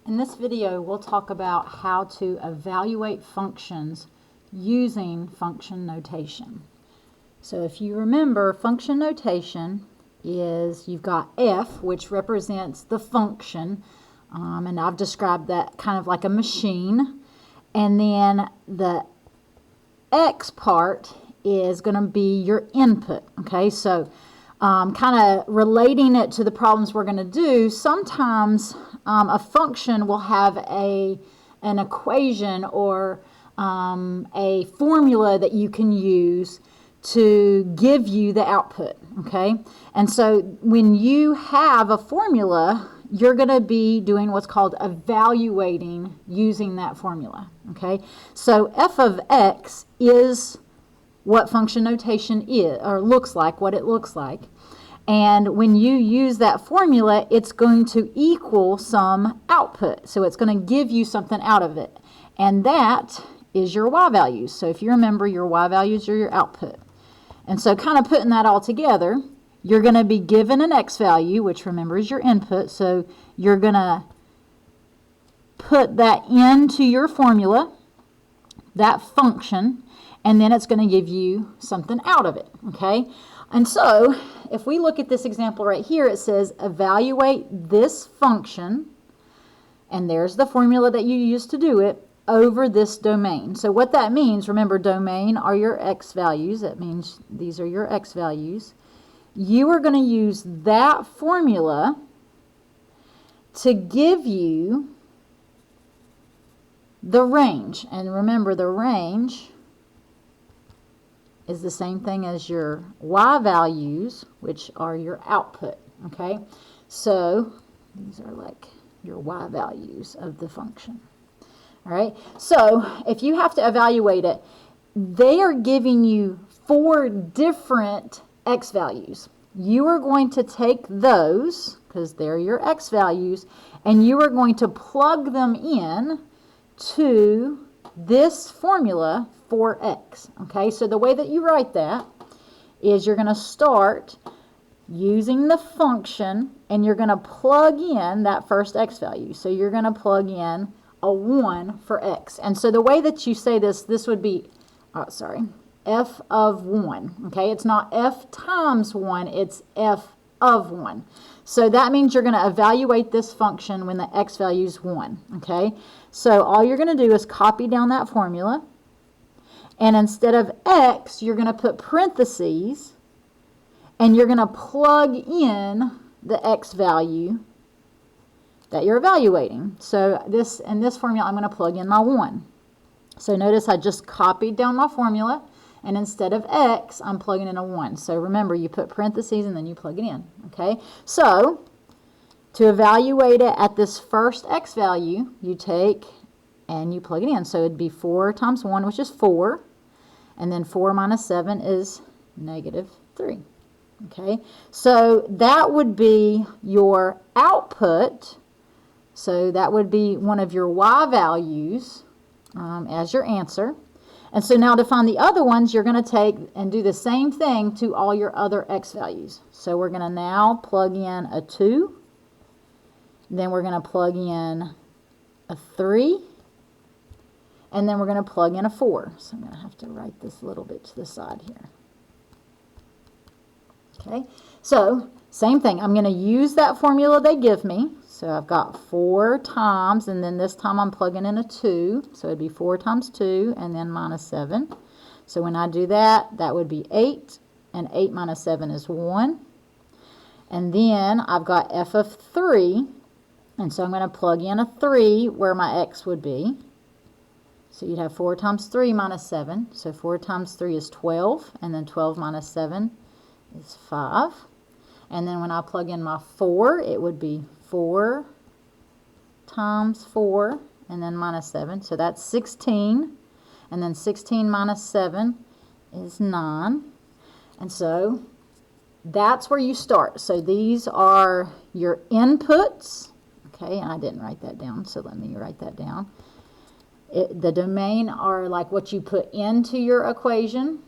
In this video, we'll talk about how to evaluate functions using function notation. So if you remember, function notation is you've got f, which represents the function, and I've described that kind of like a machine, and then the x part is going to be your input. Okay, so kind of relating it to the problems we're going to do, sometimes a function will have an equation or a formula that you can use to give you the output, okay? And so when you have a formula, you're going to be doing what's called evaluating using that formula, okay? So f of x is what function notation is, or looks like, what it looks like. And when you use that formula, it's going to equal some output. So it's going to give you something out of it. And that is your y values. So if you remember, your y values are your output. And so kind of putting that all together, you're going to be given an x value, which remember is your input. So you're going to put that into your formula, that function, and then it's going to give you something out of it, okay? And so if we look at this example right here, it says evaluate this function, and there's the formula that you use to do it, over this domain. So what that means, remember, domain are your x values. That means these are your x values. You are going to use that formula to give you the range. And remember, the range is the same thing as your y values, which are your output, okay? So these are like your y values of the function. All right, so if you have to evaluate it, they are giving you 4 different x values. You are going to take those, because they're your x values, and you are going to plug them in to this formula for x. Okay, so the way that you write that is you're going to start using the function, and you're going to plug in that first x value. So you're going to plug in a 1 for x. And so the way that you say this would be, f of 1. Okay, it's not f times 1, it's f of 1. So that means you're going to evaluate this function when the x value is 1. Okay, so all you're going to do is copy down that formula, and instead of x, you're going to put parentheses, and you're going to plug in the x value that you're evaluating. So in this formula, I'm going to plug in my 1. So notice I just copied down my formula, and instead of x, I'm plugging in a 1. So remember, you put parentheses and then you plug it in. Okay, so to evaluate it at this first x value, you take and you plug it in. So it'd be 4 times 1, which is 4, and then 4 minus 7 is -3. Okay, so that would be your output. So that would be one of your y values as your answer. And so now to find the other ones, you're going to take and do the same thing to all your other x values. So we're going to now plug in a 2. Then we're going to plug in a 3. And then we're going to plug in a 4. So I'm going to have to write this a little bit to the side here. Okay, so same thing. I'm going to use that formula they give me. So I've got 4 times, and then this time I'm plugging in a 2. So it'd be 4 times 2, and then minus 7. So when I do that, that would be 8, and 8 minus 7 is 1. And then I've got f of 3, and so I'm going to plug in a 3 where my x would be. So you'd have 4 times 3 minus 7. So 4 times 3 is 12, and then 12 minus 7 is 5. And then when I plug in my 4, it would be 4 times 4, and then minus 7. So that's 16. And then 16 minus 7 is 9. And so that's where you start. So these are your inputs. Okay, and I didn't write that down, so let me write that down. The domain are like what you put into your equation.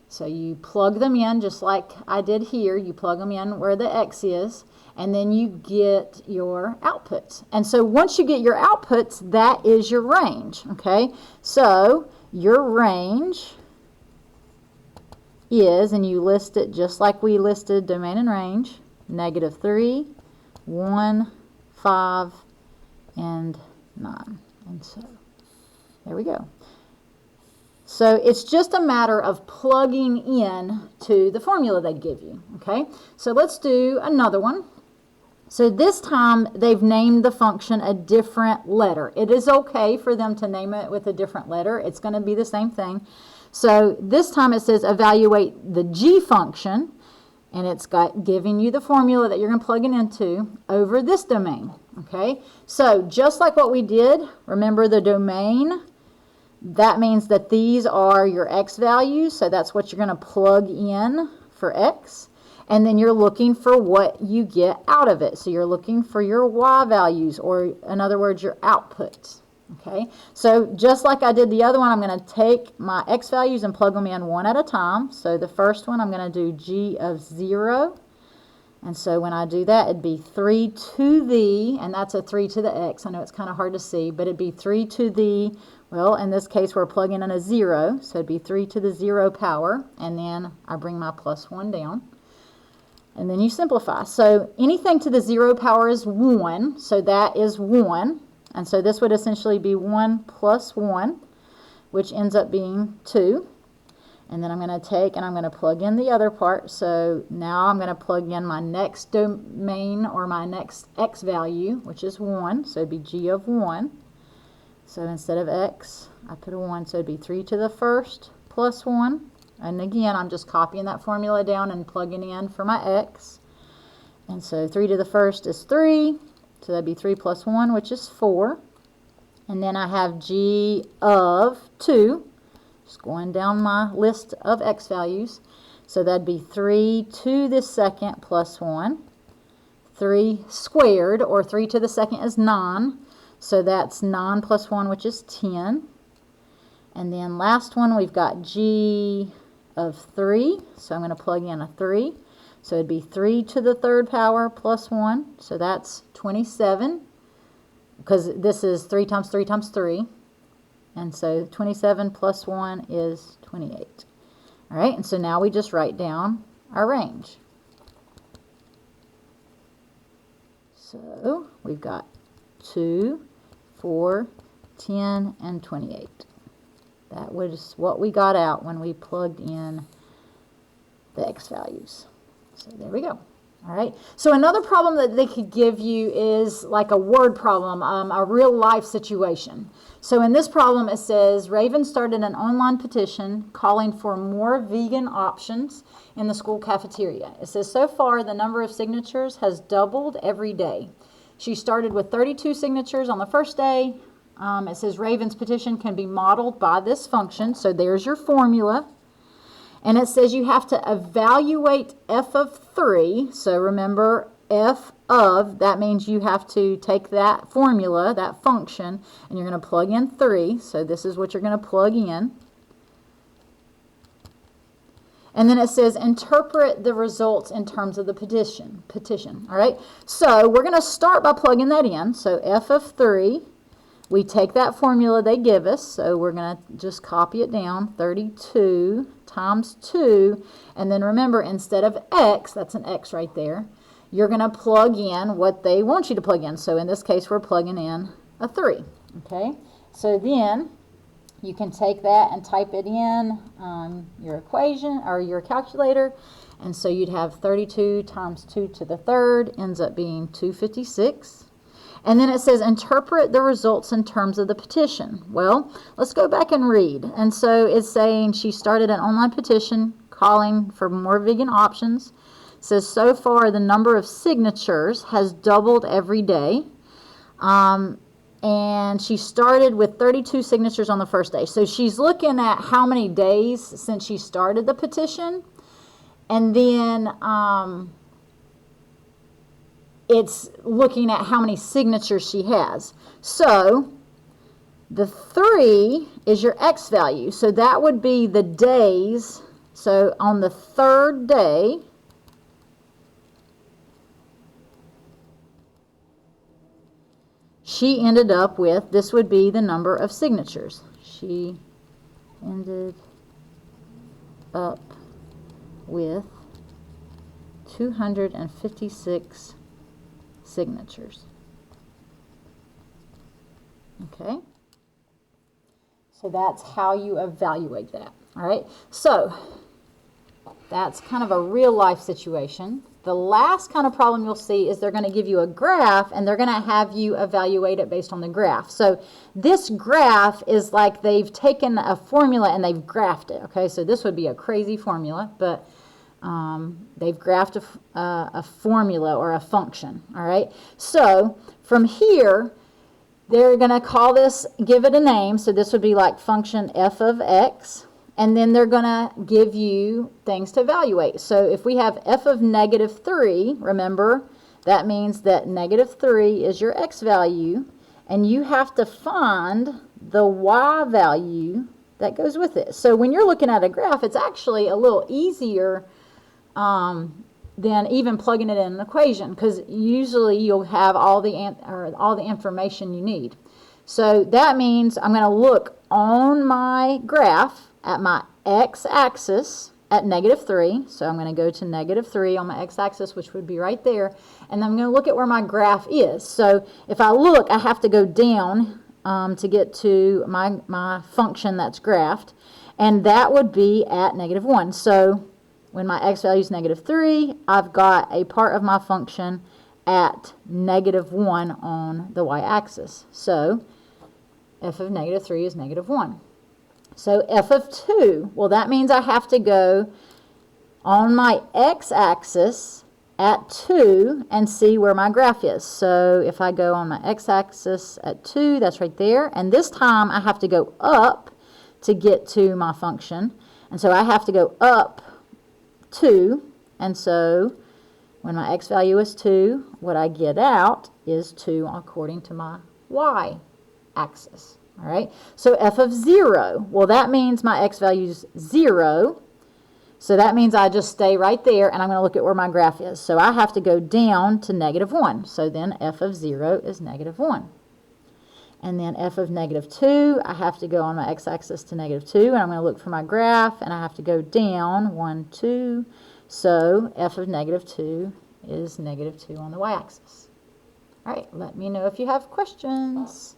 So you plug them in just like I did here. You plug them in where the x is, and then you get your outputs. And so once you get your outputs, that is your range, okay? So your range is, and you list it just like we listed domain and range, -3, 1, 5, and 9. And so there we go. So it's just a matter of plugging in to the formula they give you, okay? So let's do another one. So this time they've named the function a different letter. It is okay for them to name it with a different letter. It's going to be the same thing. So this time it says evaluate the g function, and it's got giving you the formula that you're going to plug it into over this domain, okay? So just like what we did, remember the domain, that means that these are your x values, so that's what you're going to plug in for x. And then you're looking for what you get out of it. So you're looking for your y values, or in other words, your outputs. Okay, so just like I did the other one, I'm going to take my x values and plug them in one at a time. So the first one, I'm going to do g of 0. And so when I do that, it'd be 3 to the, and that's a 3 to the x. I know it's kind of hard to see, but it'd be 3 to the, well, in this case, we're plugging in a 0. So it'd be 3 to the 0 power. And then I bring my plus 1 down. And then you simplify. So anything to the 0 power is 1. So that is 1. And so this would essentially be 1 plus 1, which ends up being 2. And then I'm going to take and I'm going to plug in the other part. So now I'm going to plug in my next domain, or my next x value, which is 1. So it'd be g of 1. So instead of x, I put a 1. So it'd be 3 to the first plus 1. And again, I'm just copying that formula down and plugging in for my x. And so 3 to the first is 3. So that'd be 3 plus 1, which is 4. And then I have g of 2. Just going down my list of x values. So that'd be 3 to the second plus 1. 3 squared, or 3 to the second, is 9. So that's 9 plus 1, which is 10. And then last one, we've got g of 3. So I'm going to plug in a 3. So it'd be 3 to the third power plus 1. So that's 27. Because this is 3 times 3 times 3. And so 27 plus 1 is 28. All right, and so now we just write down our range. So we've got 2, 4, 10, and 28. That was what we got out when we plugged in the x values. So there we go. All right. So another problem that they could give you is like a word problem, a real life situation. So in this problem, it says Raven started an online petition calling for more vegan options in the school cafeteria. It says so far the number of signatures has doubled every day. She started with 32 signatures on the first day. It says Raven's petition can be modeled by this function. So there's your formula. And it says you have to evaluate f of 3. So remember, f of, that means you have to take that formula, that function, and you're going to plug in 3. So this is what you're going to plug in. And then it says interpret the results in terms of the petition. All right. So we're going to start by plugging that in. So f of 3. We take that formula they give us, so we're going to just copy it down, 32 times 2, and then remember, instead of x, that's an x right there, you're going to plug in what they want you to plug in. So in this case, we're plugging in a 3, okay? So then you can take that and type it in your equation or your calculator, and so you'd have 32 times 2 to the third ends up being 256. And then it says, interpret the results in terms of the petition. Well, let's go back and read. And so it's saying she started an online petition calling for more vegan options. It says, so far the number of signatures has doubled every day. And she started with 32 signatures on the first day. So she's looking at how many days since she started the petition. And then it's looking at how many signatures she has. So the 3 is your x value. So that would be the days. So on the third day, she ended up with, this would be the number of signatures. She ended up with 256 signatures. Okay? So that's how you evaluate that. All right? So that's kind of a real life situation. The last kind of problem you'll see is they're going to give you a graph and they're going to have you evaluate it based on the graph. So this graph is like they've taken a formula and they've graphed it. Okay, so this would be a crazy formula, but they've graphed a formula or a function. All right, so from here, they're going to call this, give it a name. So this would be like function f of x. And then they're going to give you things to evaluate. So if we have f of negative 3, remember, that means that negative 3 is your x value. And you have to find the y value that goes with it. So when you're looking at a graph, it's actually a little easier than even plugging it in an equation, because usually you'll have all the information you need. So that means I'm going to look on my graph at my x-axis at negative 3. So I'm going to go to negative 3 on my x-axis, which would be right there. And I'm going to look at where my graph is. So if I look, I have to go down to get to my function that's graphed. And that would be at negative 1. So when my x value is negative 3, I've got a part of my function at negative 1 on the y-axis. So f of negative 3 is negative 1. So f of 2, well, that means I have to go on my x-axis at 2 and see where my graph is. So if I go on my x-axis at 2, that's right there. And this time I have to go up to get to my function. And so I have to go up 2. And so when my x value is 2, what I get out is 2 according to my y-axis. All right, so f of 0, well, that means my x value is 0. So that means I just stay right there, and I'm going to look at where my graph is. So I have to go down to negative 1. So then f of 0 is negative 1. And then f of negative 2, I have to go on my x-axis to negative 2, and I'm going to look for my graph, and I have to go down 1, 2. So f of negative 2 is negative 2 on the y-axis. All right, let me know if you have questions.